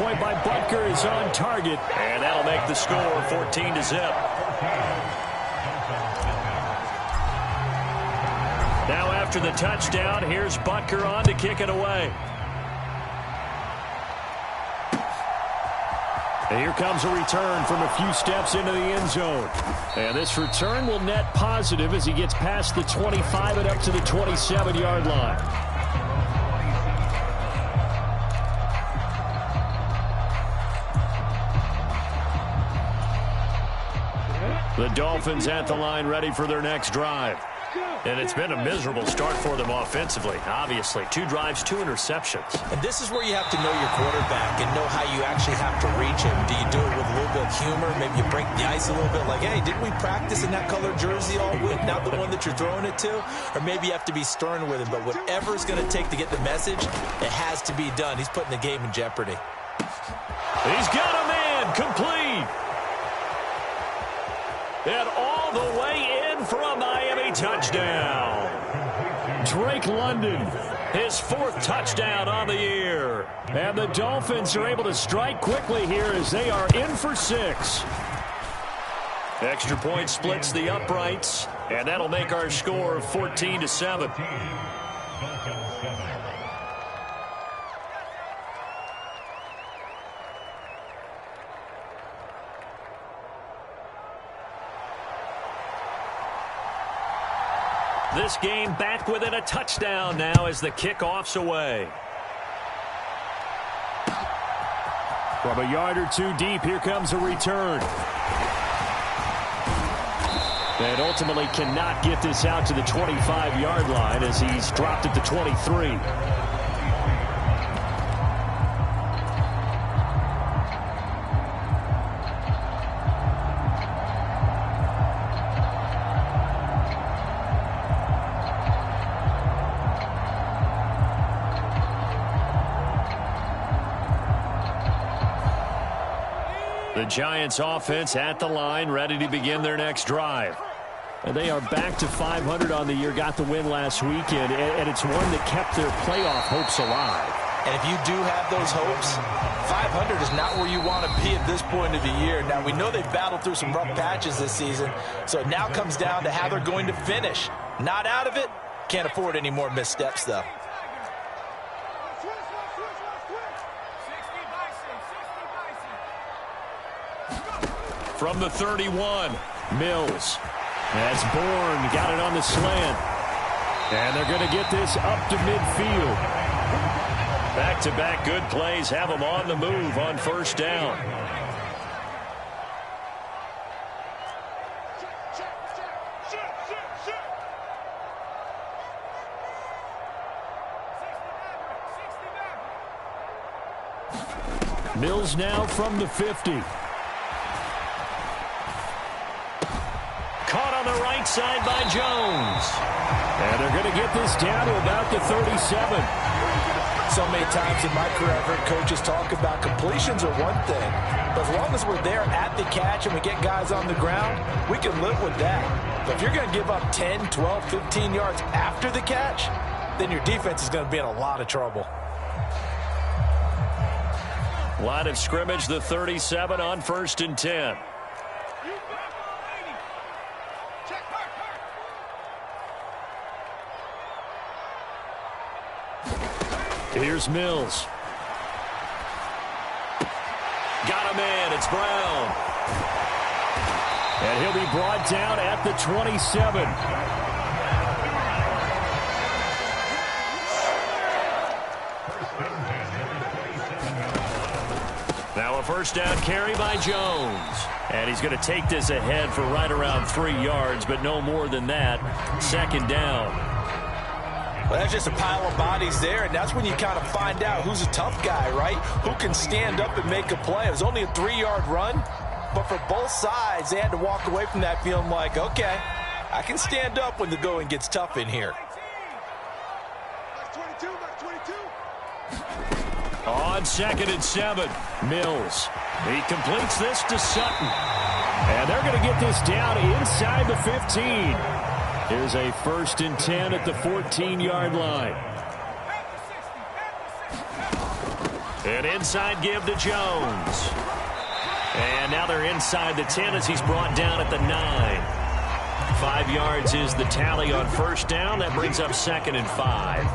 point by Butker is on target. And that'll make the score 14-0. Now after the touchdown, here's Butker on to kick it away. And here comes a return from a few steps into the end zone. And this return will net positive as he gets past the 25 and up to the 27-yard line. The Dolphins at the line ready for their next drive. And it's been a miserable start for them offensively, obviously. 2 drives, 2 interceptions. And this is where you have to know your quarterback and know how you actually have to reach him. Do you do it with a little bit of humor? Maybe you break the ice a little bit like, hey, didn't we practice in that colored jersey all week, not the one that you're throwing it to? Or maybe you have to be stern with him. But whatever it's going to take to get the message, it has to be done. He's putting the game in jeopardy. He's got a man complete. And all the way in for a Miami touchdown. Drake London, his 4th touchdown on the year. And the Dolphins are able to strike quickly here as they are in for 6. Extra point splits the uprights, and that'll make our score 14-7. This game back within a touchdown now as the kickoff's away. From a yard or 2 deep, here comes a return. And ultimately cannot get this out to the 25-yard line as he's dropped at the 23. The Giants offense at the line, ready to begin their next drive. And they are back to 500 on the year, got the win last weekend, and it's one that kept their playoff hopes alive. And if you do have those hopes, 500 is not where you want to be at this point of the year. Now, we know they've battled through some rough patches this season, so it now comes down to how they're going to finish. Not out of it, can't afford any more missteps, though. From the 31, Mills. That's Bourne, got it on the slant. And they're going to get this up to midfield. Back-to-back good plays have them on the move on first down. Mills now from the 50. Caught on the right side by Jones. And they're going to get this down to about the 37. So many times in my career, I've heard coaches talk about completions are one thing. But as long as we're there at the catch and we get guys on the ground, we can live with that. But if you're going to give up 10, 12, 15 yards after the catch, then your defense is going to be in a lot of trouble. Line of scrimmage, the 37 on 1st and 10. Here's Mills. Got a man, it's Brown. And he'll be brought down at the 27. Now a first down carry by Jones. And he's going to take this ahead for right around 3 yards, but no more than that. 2nd down. Well, that's just a pile of bodies there, and that's when you kind of find out who's a tough guy, right? Who can stand up and make a play. It was only a 3-yard run, but for both sides, they had to walk away from that feeling like, okay, I can stand up when the going gets tough in here. On 2nd and 7, Mills. He completes this to Sutton. And they're going to get this down inside the 15. Here's a 1st and 10 at the 14-yard line. An inside give to Jones. And now they're inside the 10 as he's brought down at the 9. 5 yards is the tally on first down. That brings up 2nd and 5.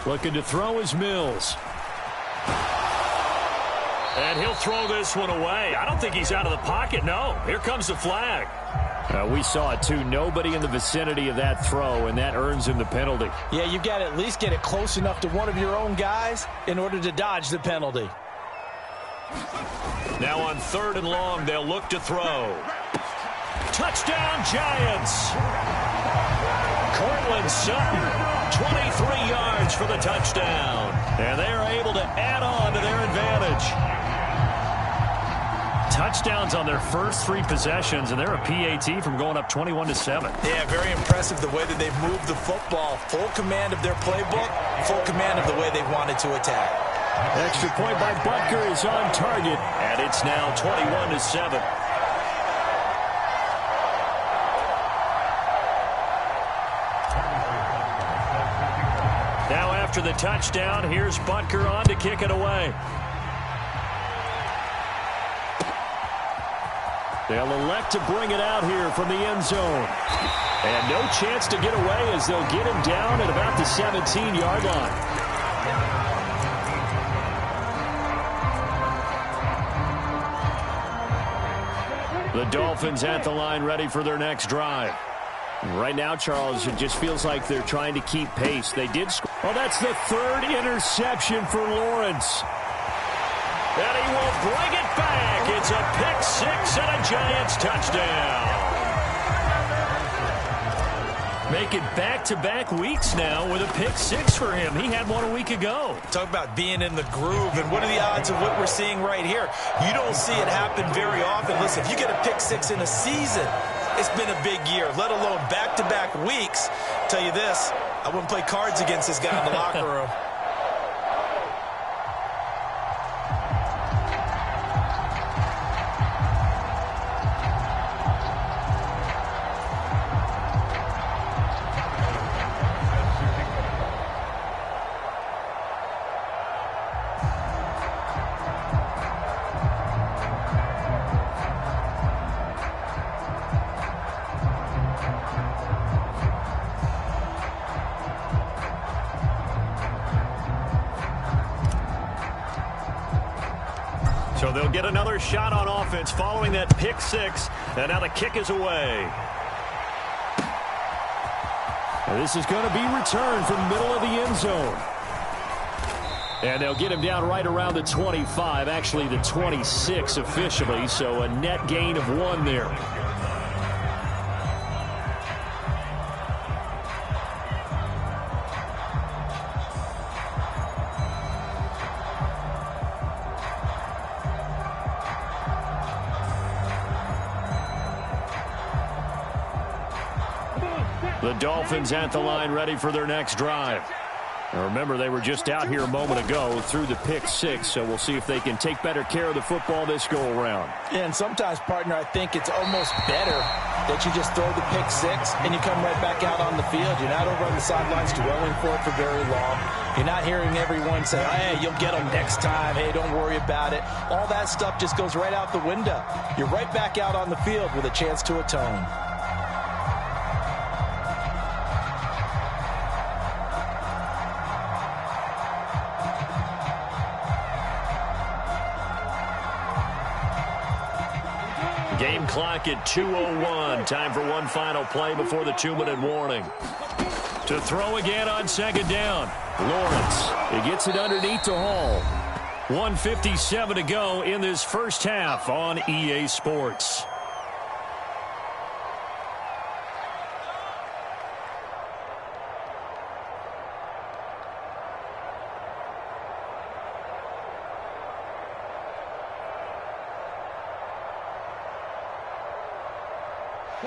Looking to throw is Mills. And he'll throw this one away. I don't think he's out of the pocket. No, here comes the flag. We saw it, too. Nobody in the vicinity of that throw, and that earns him the penalty. Yeah, you got to at least get it close enough to one of your own guys in order to dodge the penalty. Now on 3rd and long, they'll look to throw. Touchdown, Giants! Cortland Sutton, 23 yards for the touchdown. And they are able to add on to their advantage. Touchdowns on their first 3 possessions, and they're a PAT from going up 21-7. Yeah, very impressive the way that they've moved the football. Full command of their playbook, full command of the way they wanted to attack. Extra point by Butker is on target, and it's now 21-7. Now after the touchdown, here's Butker on to kick it away. They'll elect to bring it out here from the end zone. And no chance to get away as they'll get him down at about the 17-yard line. The Dolphins at the line ready for their next drive. Right now, Charles, it just feels like they're trying to keep pace. They did score. Oh, that's the 3rd interception for Lawrence. And he will bring it back. It's a pick-6 and a Giants touchdown. Making back-to-back weeks now with a pick-6 for him. He had one a week ago. Talk about being in the groove, and what are the odds of what we're seeing right here? You don't see it happen very often. Listen, if you get a pick-6 in a season, it's been a big year, let alone back-to-back weeks. I'll tell you this, I wouldn't play cards against this guy in the locker room. So they'll get another shot on offense following that pick-6, and now the kick is away. This is going to be returned from the middle of the end zone. And they'll get him down right around the 25, actually the 26 officially, so a net gain of 1 there. The Dolphins at the line ready for their next drive. Now remember, they were just out here a moment ago through the pick-6, so we'll see if they can take better care of the football this go-around. Yeah, and sometimes, partner, I think it's almost better that you just throw the pick-6 and you come right back out on the field. You're not over on the sidelines dwelling for it for very long. You're not hearing everyone say, hey, you'll get them next time. Hey, don't worry about it. All that stuff just goes right out the window. You're right back out on the field with a chance to atone. Game clock at 2:01. Time for one final play before the 2-minute warning. To throw again on 2nd down. Lawrence. He gets it underneath to Hall. 1:57 to go in this first half on EA Sports.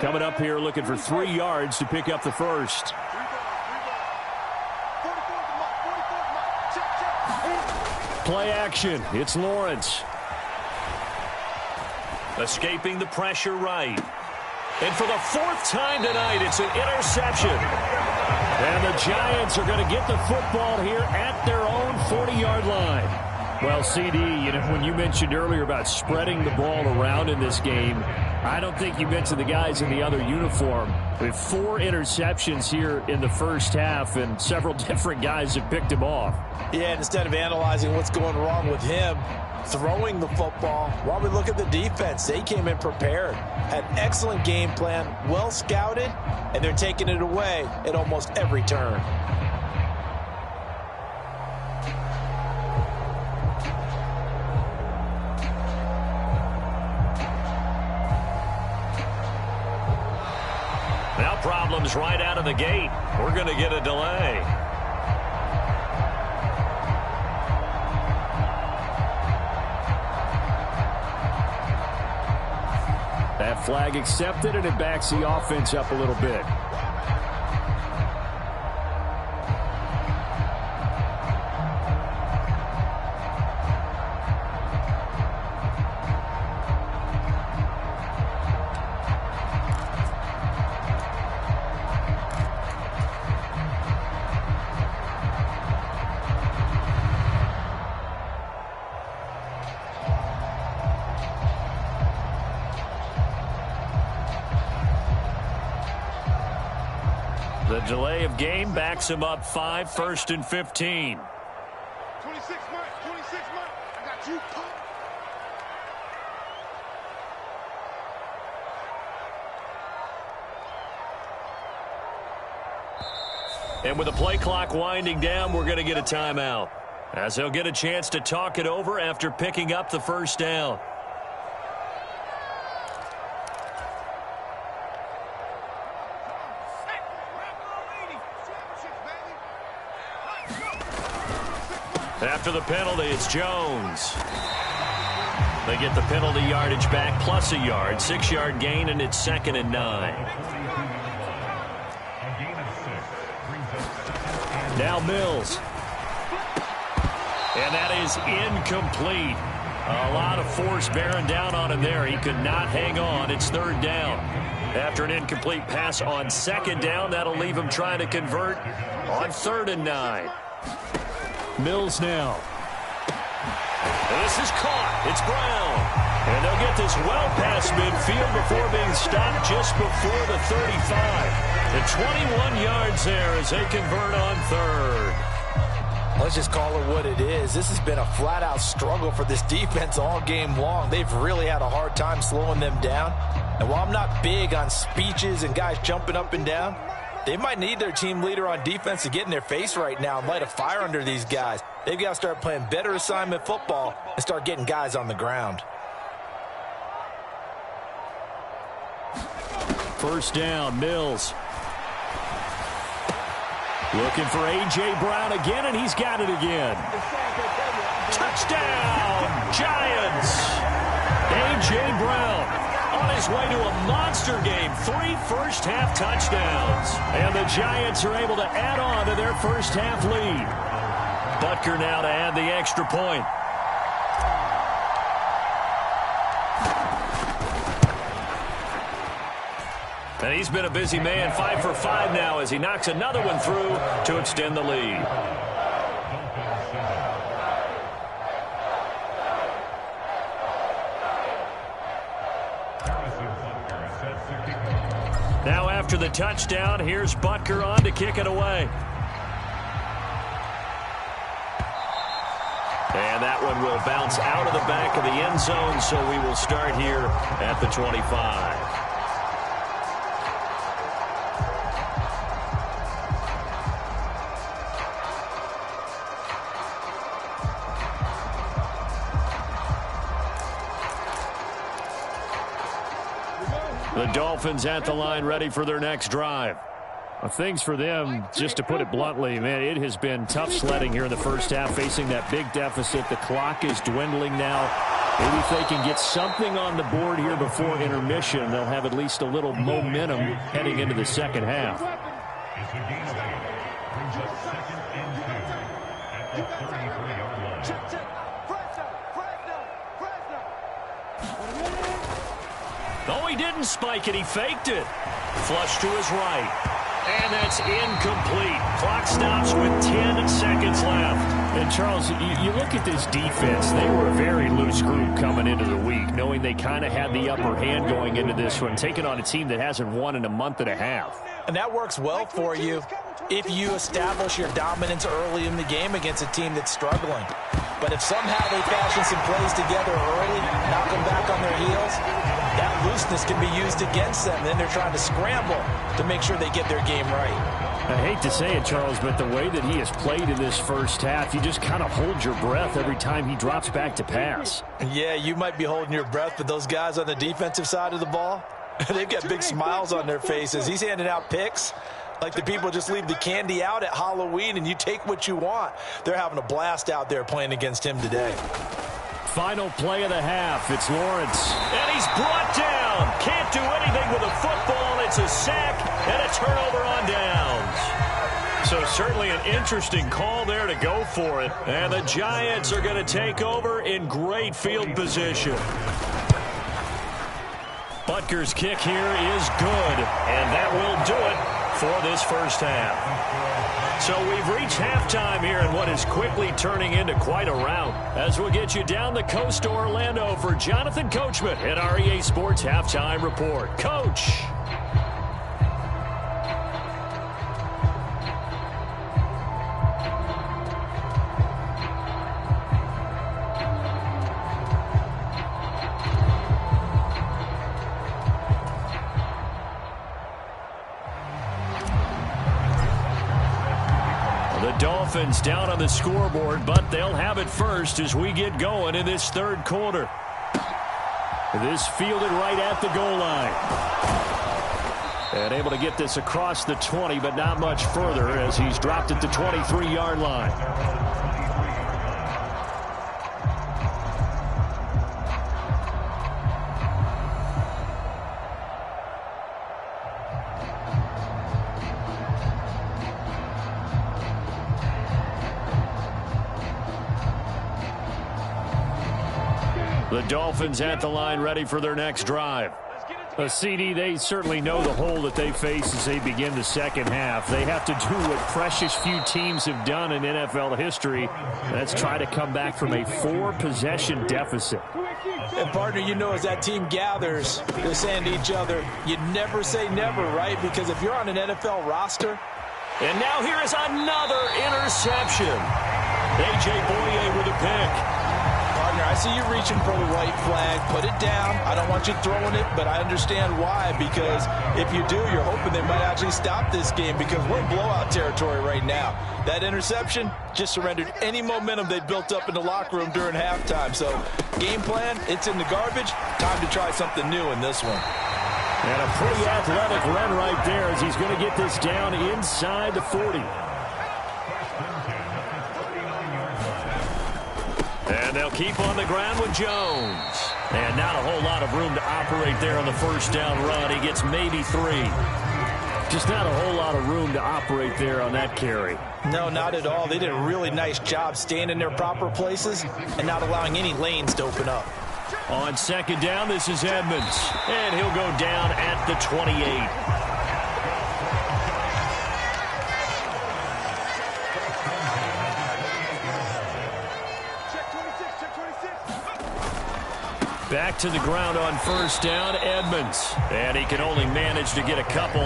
Coming up here looking for 3 yards to pick up the first. play action. It's Lawrence. Escaping the pressure right. And for the fourth time tonight, it's an interception. And the Giants are going to get the football here at their own 40-yard line. Well, CD, you know, when you mentioned earlier about spreading the ball around in this game, I don't think you mentioned the guys in the other uniform. We have 4 interceptions here in the first half, and several different guys have picked him off. Yeah, and instead of analyzing what's going wrong with him, throwing the football, while we look at the defense, they came in prepared, had excellent game plan, well scouted, and they're taking it away at almost every turn. Now problems right out of the gate. We're going to get a delay. That flag accepted, and it backs the offense up a little bit. The delay of game backs him up 5, 1st and 15. 26 Mike, I got you. And with the play clock winding down, we're going to get a timeout, as he'll get a chance to talk it over after picking up the first down. After the penalty, it's Jones. They get the penalty yardage back plus a yard. 6-yard gain, and it's 2nd and 9. Now Mills. And that is incomplete. A lot of force bearing down on him there. He could not hang on. It's 3rd down. After an incomplete pass on 2nd down, that'll leave him trying to convert on 3rd and 9. Mills now. This is caught. It's Brown. And they'll get this well past midfield before being stopped just before the 35. The 21 yards there as they convert on 3rd. Let's just call it what it is. This has been a flat-out struggle for this defense all game long. They've really had a hard time slowing them down. And while I'm not big on speeches and guys jumping up and down, they might need their team leader on defense to get in their face right now and light a fire under these guys. They've got to start playing better assignment football and start getting guys on the ground. 1st down, Mills. Looking for A.J. Brown again, and he's got it again. Touchdown, Giants! A.J. Brown on his way to a monster game. 3 first-half touchdowns. And the Giants are able to add on to their first-half lead. Butker now to add the extra point. And he's been a busy man, 5 for 5 now as he knocks another one through to extend the lead. Now after the touchdown, here's Butker on to kick it away. And that one will bounce out of the back of the end zone, so we will start here at the 25. The Dolphins at the line, ready for their next drive. Well, things for them, just to put it bluntly, man, it has been tough sledding here in the first half, facing that big deficit. The clock is dwindling now. Maybe if they can get something on the board here before intermission, they'll have at least a little momentum heading into the second half. Oh, he didn't spike it. He faked it. Flush to his right. And that's incomplete. Clock stops with 10 seconds left. And, Charles, you look at this defense. They were a very loose group coming into the week, knowing they kind of had the upper hand going into this one, taking on a team that hasn't won in a month and a half. And that works well for you if you establish your dominance early in the game against a team that's struggling. But if somehow they fashion some plays together early, knock them back on their heels, that looseness can be used against them. Then they're trying to scramble to make sure they get their game right. I hate to say it, Charles, but the way that he has played in this first half, you just kind of hold your breath every time he drops back to pass. Yeah, you might be holding your breath, but those guys on the defensive side of the ball, they've got big smiles on their faces. He's handing out picks like the people just leave the candy out at Halloween and you take what you want. They're having a blast out there playing against him today. Final play of the half. It's Lawrence. And he's brought down. Can't do anything with a football. It's a sack and a turnover on downs. So certainly an interesting call there to go for it. And the Giants are going to take over in great field position. Butker's kick here is good. And that will do it for this first half. So we've reached halftime here in what is quickly turning into quite a rout. As we'll get you down the coast to Orlando for Jonathan Coachman at our EA Sports Halftime Report. Coach. Dolphins down on the scoreboard, but they'll have it first as we get going in this third quarter. This fielded right at the goal line. And able to get this across the 20, but not much further as he's dropped at the 23-yard line. The Dolphins at the line ready for their next drive. CD, they certainly know the hole that they face as they begin the second half. They have to do what precious few teams have done in NFL history. That's try to come back from a 4-possession deficit. And, partner, you know, as that team gathers, they're saying to each other, you never say never, right? Because if you're on an NFL roster. And now here is another interception. A.J. Boye with a pick. Partner, I see you reaching for the white flag. Put it down. I don't want you throwing it, but I understand why. Because if you do, you're hoping they might actually stop this game because we're in blowout territory right now. That interception just surrendered any momentum they built up in the locker room during halftime. So, game plan, it's in the garbage. Time to try something new in this one. And a pretty athletic run right there as he's going to get this down inside the 40. And they'll keep on the ground with Jones. And not a whole lot of room to operate there on the first down run. He gets maybe 3. Just not a whole lot of room to operate there on that carry. No, not at all. They did a really nice job staying in their proper places and not allowing any lanes to open up. On second down, this is Edmonds. And he'll go down at the 28. Back to the ground on first down, Edmonds. And he can only manage to get a couple.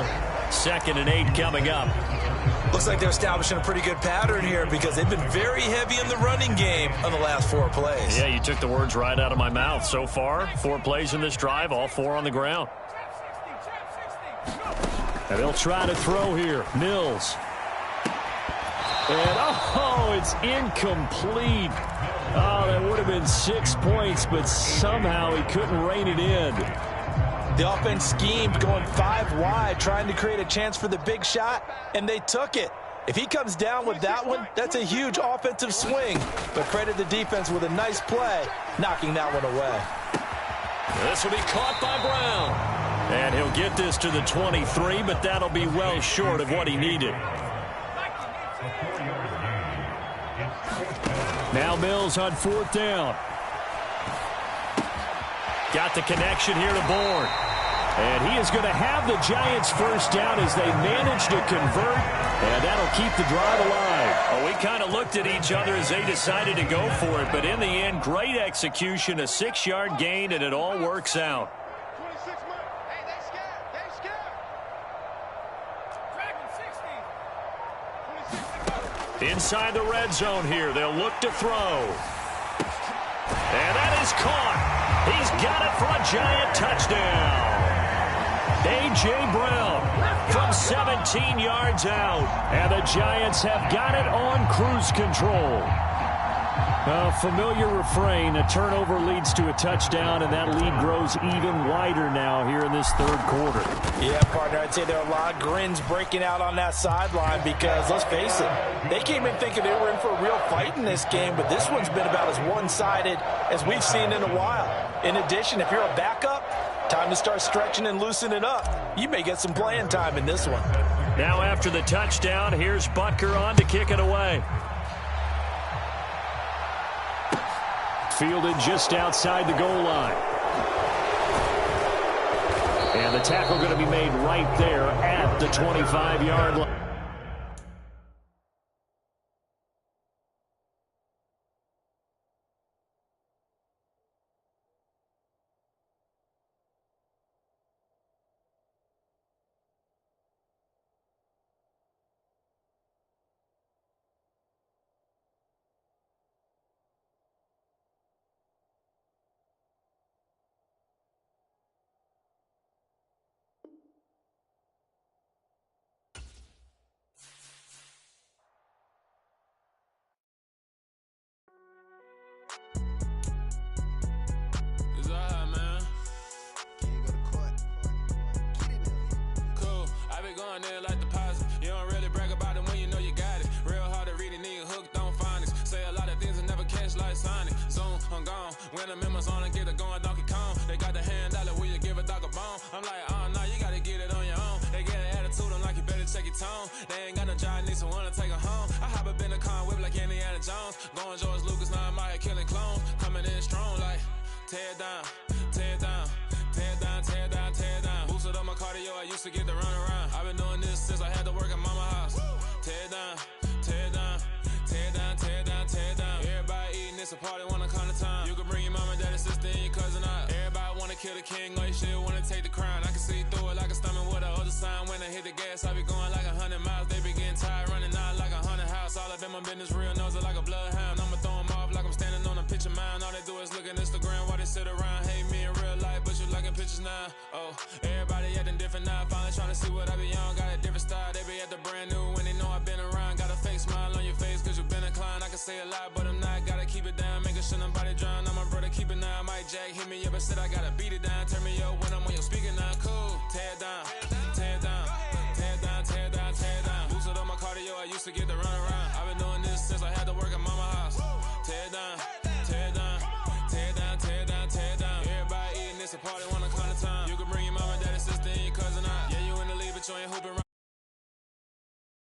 2nd and 8 coming up. Looks like they're establishing a pretty good pattern here because they've been very heavy in the running game on the last 4 plays. Yeah, you took the words right out of my mouth. So far, 4 plays in this drive, all 4 on the ground. And they'll try to throw here. Mills. And, oh, it's incomplete. Oh, that would have been 6 points, but somehow he couldn't rein it in. The offense schemed going 5 wide, trying to create a chance for the big shot, and they took it. If he comes down with that one, that's a huge offensive swing. But credit the defense with a nice play, knocking that one away. This will be caught by Brown. And he'll get this to the 23, but that'll be well short of what he needed. Now Mills on 4th down. Got the connection here to Bourne. And he is going to have the Giants first down as they manage to convert, and that'll keep the drive alive. Well, we kind of looked at each other as they decided to go for it, but in the end, great execution, a 6-yard gain, and it all works out. 26 months. Hey, they scared. They scared. Dragon 60. Inside the red zone here, they'll look to throw. And that is caught. He's got it for a Giant touchdown. A.J. Brown from 17 yards out. And the Giants have got it on cruise control. A familiar refrain, a turnover leads to a touchdown, and that lead grows even wider now here in this 3rd quarter. Yeah, partner, I'd say there are a lot of grins breaking out on that sideline because, let's face it, they came in thinking they were in for a real fight in this game, but this one's been about as one-sided as we've seen in a while. In addition, if you're a backup, time to start stretching and loosening up. You may get some playing time in this one. Now after the touchdown, here's Butker on to kick it away. Fielded just outside the goal line. And the tackle going to be made right there at the 25-yard line. Like deposit. You don't really brag about it when you know you got it. Real hard to read a nigga hooked on phonics. Say a lot of things and never catch like Sonic. Zoom, I'm gone. When the members on and get it going Donkey Kong. They got the hand dollar, will you give a dog a bone? I'm like, oh no, you gotta get it on your own. They get an attitude, I'm like, you better check your tone. They ain't got no job, need someone to take her home. I hop up in the car whip like Indiana Jones. Going George Lucas, now I'm out here killing clones. Coming in strong like, tear down, tear down. Tear down, tear down, tear down. Boosted up my cardio, I used to get to run around. I've been doing this since I had to work at mama house. Tear down, tear down, tear down, tear down, tear down. Everybody eating, it's a party, wanna come to time. You can bring your mama, daddy, sister, and your cousin out. Everybody wanna kill the king, or you still wanna take the crown. I can see through it like a stomach with a other sign. When I hit the gas, I be going like 100 miles. They be getting tired, running out like 100 house. All up in my business, real nose like a bloodhound. I'ma throw them off like I'm standing on a picture mound. All they do is look at Instagram while they sit around. Hate me in real life, but you liking pictures now. Oh, everybody acting different now. Finally trying to see what I be on. Got a different style, they be at the brand new when they know I've been around. Got a fake smile on your face cause you been inclined. I can say a lot, but I'm not. Gotta keep it down, making sure nobody drown. I'm my brother, keep it now. Mike Jack hit me up and said I gotta beat it down. Turn me up when I'm on your speaker now.